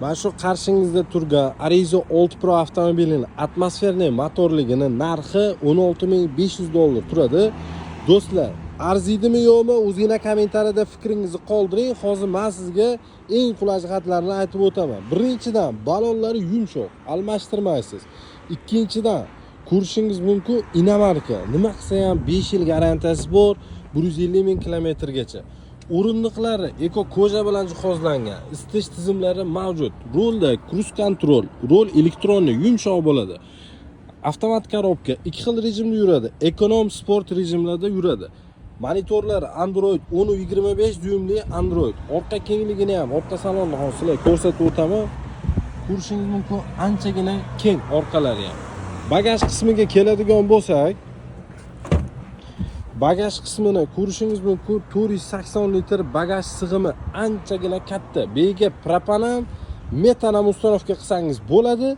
Mana shu qarshingizda turgan Arizo 6 Pro avtomobilining atmosferniy motorligini narxi $16.500 turadi. Do'stlar, arziydimi yo'qmi, o'zingizlar kommentariyada fikringizni qoldiring. Hozir men sizga eng qulay jihatlarini aytib o'taman. Birinchidan, balonlari yumshoq, almashtirmaysiz. Ikkinchidan, ko'rishingiz mumkin, inomarka. Nima qilsa ham 5 yil garantiyasi bor, 150 ming kilometrgacha. O'rindiqlari eko koja bilan jihozlangan, isitish tizimlari mavjud. Rolda kruz kontrol, rol elektronli, yumshoq bo'ladi. Avtomat korobka 2 xil rejimda yuradi. Ekonom, sport rejimlarda yuradi. Monitorlar Android 10.25 dyuymli Android. Orqa kengligini ham, orqa salonni hozir ko'rsatib o'taman. Ko'rishingiz mumkin, anchagina keng orqalari ham. Bagaj qismiga keladigan bo'lsak, bagaj qismini ko'rishingiz mumkin, 480 litr bagaj sig'imi anchagina katta. Bega propanan, metan ham ustanovka qilsangiz bo'ladi.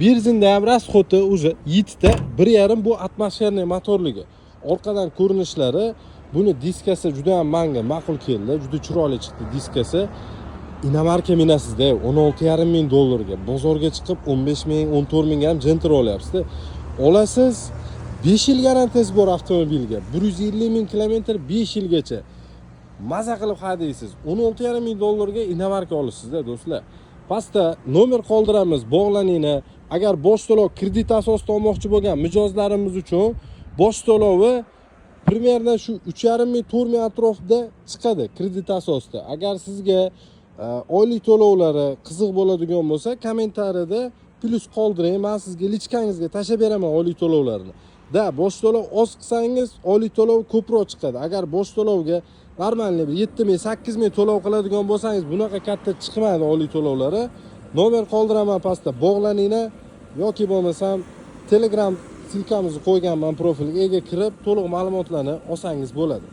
Benzinda ham расходi уже 7 ta 1.5 bu atmosferniy motorligi. Orqadan ko'rinishlari, buni diskasi juda ham menga ma'qul keldi, juda chiroyli chiqdi diskasi. Inomarka minasizda $16.5 ga, bozorga chiqib 15 ming, 14 ming ham jenter olyapsiz. Olasiz, 5 yil garantiyasi bor avtomobilga. 150 ming kilometr 5 yilgacha. Maza qilib hadaysiz. $16.5 ga inomarka olasizda do'stlar. Pastda nomer qoldiramiz, bog'laninglar. Agar bosh to'lov kredit asosida olmoqchi bo'lgan mijozlarimiz uchun bosh to'lovi примерно shu 3.5 ming 4 ming atrofida chiqadi kredit asosida. Agar sizga oylik to'lovlari qiziq bo'ladigan bo'lsa, kommentariyada plus qoldiring. Men sizga lichkangizga tashab beraman oylik to'lovlarini. Bosh to'lov oz qilsangiz, oylik to'lov ko'proq chiqadi. Agar bosh to'lovga normalniy 7 ming, 8 ming to'lov qiladigan bo'lsangiz, bunaqa katta chiqmaydi oylik to'lovlari. Nomer qoldiraman pastda, bog'laninglar yoki bo'lmasam Telegram silkamizni qo'yganman profilga kirib, to'liq ma'lumotlarni olsangiz bo'ladi.